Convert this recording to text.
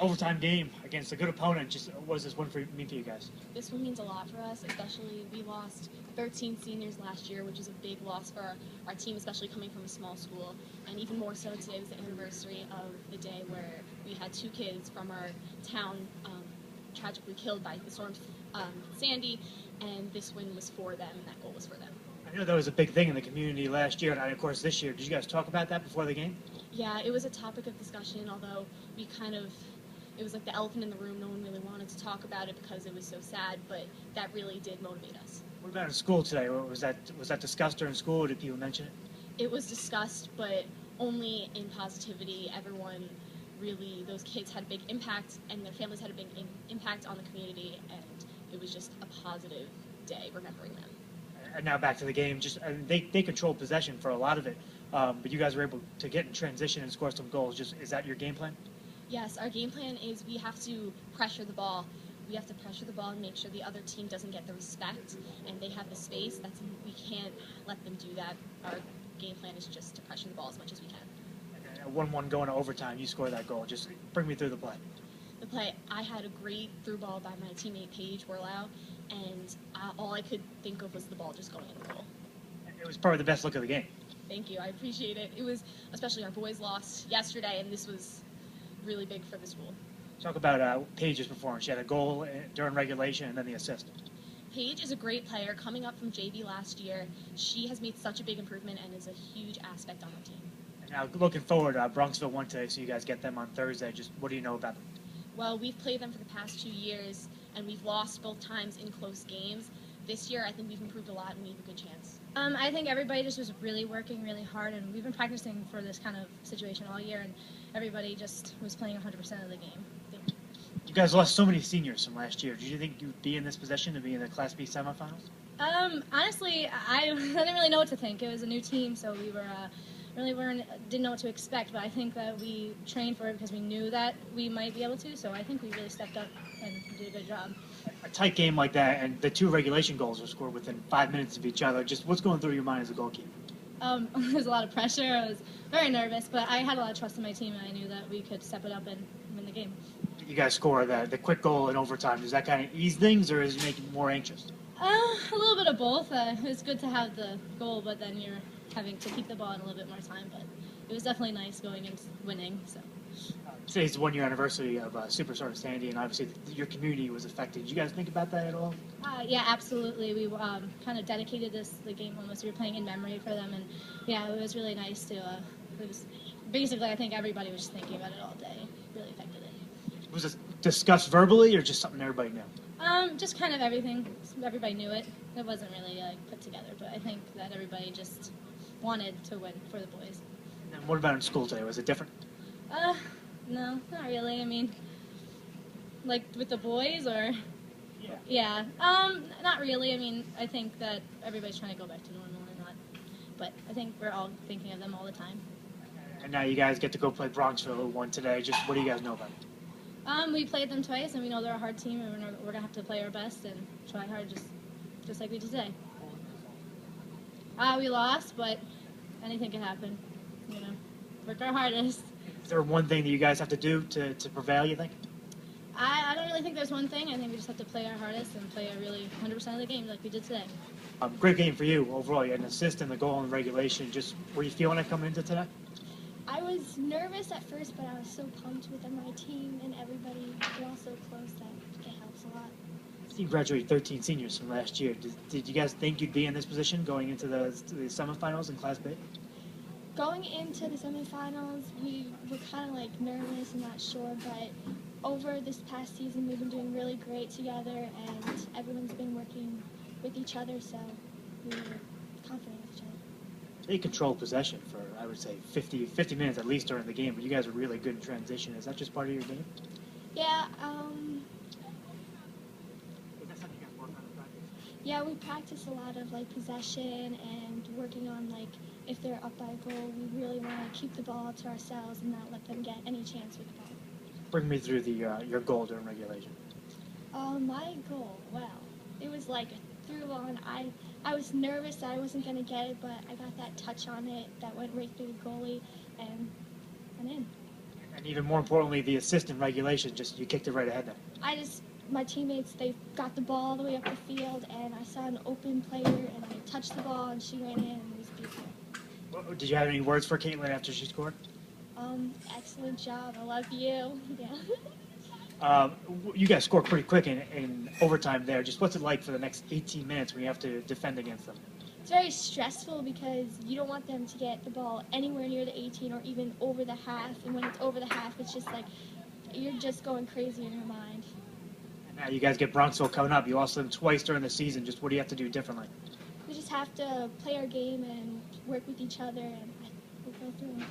overtime game against a good opponent. Just what does this win mean for you guys? This one means a lot for us, especially we lost 13 seniors last year, which is a big loss for our team, especially coming from a small school. And even more so, today was the anniversary of the day where we had 2 kids from our town tragically killed by the storm Sandy, and this win was for them, and that goal was for them. I know that was a big thing in the community last year, and of course this year. Did you guys talk about that before the game? Yeah, it was a topic of discussion, although it was like the elephant in the room. No one really wanted to talk about it because it was so sad, but that really did motivate us. What about in school today? Was that discussed during school, or did people mention it? It was discussed, but only in positivity. Everyone really, those kids had a big impact, and their families had a big impact on the community, and it was just a positive day remembering them. And now back to the game. They controlled possession for a lot of it, but you guys were able to get in transition and score some goals. Is that your game plan? Yes, our game plan is we have to pressure the ball. We have to pressure the ball and make sure the other team doesn't get the respect, and they have the space. We can't let them do that. Our game plan is just to pressure the ball as much as we can. And 1-1 going to overtime, you score that goal. Just bring me through the play. The play, I had a great through ball by my teammate Paige Werlau, and all I could think of was the ball just going in the goal. It was probably the best look of the game. Thank you, I appreciate it. It was, especially our boys lost yesterday, and this was really big for the school. Talk about Paige's performance. She had a goal during regulation and then the assist. Paige is a great player coming up from JV last year. She has made such a big improvement and is a huge aspect on our team. And now looking forward, Bronxville won today, so you guys get them on Thursday. Just what do you know about them? Well, we've played them for the past 2 years, and we've lost both times in close games. This year, I think we've improved a lot, and we have a good chance. I think everybody just was really working really hard, and we've been practicing for this kind of situation all year, and everybody just was playing 100% of the game. You guys lost so many seniors from last year. Did you think you'd be in this position to be in the Class B semifinals? Honestly, I didn't really know what to think. It was a new team, so we didn't know what to expect, but I think that we trained for it because we knew that we might be able to, so I think we really stepped up and did a good job. A tight game like that, and the 2 regulation goals were scored within 5 minutes of each other. Just what's going through your mind as a goalkeeper? There was a lot of pressure. I was very nervous, but I had a lot of trust in my team, and I knew that we could step it up and win the game. You guys score the quick goal in overtime. Does that kind of ease things, or is it make you more anxious? A little bit of both. It was good to have the goal, but then you're having to keep the ball in a little bit more time. But it was definitely nice going and winning. So today's the 1-year anniversary of Superstar Sandy, and obviously your community was affected. Did you guys think about that at all? Yeah, absolutely. We kind of dedicated the game almost. We were playing in memory for them, and yeah, it was really nice to. It was basically, I think everybody was just thinking about it all day. It really affected it. Was this discussed verbally, or just something everybody knew? Just kind of everything. Everybody knew it. It wasn't really put together, but I think that everybody just wanted to win for the boys. And what about in school today? Was it different? No, not really. I mean, like with the boys, or yeah, not really. I mean, I think that everybody's trying to go back to normal and not, but I think we're all thinking of them all the time. And now you guys get to go play Bronxville, who won today. Just what do you guys know about it? We played them twice, and we know they're a hard team, and we're gonna have to play our best and try hard, just like we did today. We lost, but anything can happen. You know, work our hardest. Is there one thing that you guys have to do to prevail, you think? I don't really think there's one thing. I think we just have to play our hardest and play a really 100% of the game like we did today. Great game for you overall. You had an assist and the goal in regulation. Just were you feeling it coming into today? I was nervous at first, but I was so pumped with my team and everybody. We're all so close that it helps a lot. You graduated 13 seniors from last year. Did you guys think you'd be in this position going into the semifinals in Class B? Going into the semifinals, we were kind of like nervous and not sure, but over this past season, we've been doing really great together, and everyone's been working with each other, so we were confident with each other. They controlled possession for, I would say, 50 minutes at least during the game, but you guys were really good in transition. Is that just part of your game? Yeah, Is that something you guys work on in practice? yeah, we practice a lot of like possession and working on like if they're up by a goal, we really want to keep the ball to ourselves and not let them get any chance with the ball. Bring me through your goal during regulation. My goal, well, it was like a through on. I was nervous that I wasn't going to get it, but I got that touch on it that went right through the goalie and in. And even more importantly, the assist in regulation, just you kicked it right ahead there. My teammates, they got the ball all the way up the field, and I saw an open player, and I touched the ball, and she ran in, and it was beautiful. Well, did you have any words for Caitlin after she scored? Excellent job. I love you. Yeah. You guys scored pretty quick in overtime there. Just what's it like for the next 18 minutes when you have to defend against them? It's very stressful because you don't want them to get the ball anywhere near the 18 or even over the half. And when it's over the half, it's just like you're just going crazy in your mind. And now you guys get Bronxville coming up. You lost them twice during the season. Just what do you have to do differently? We just have to play our game and work with each other, and we'll go through it.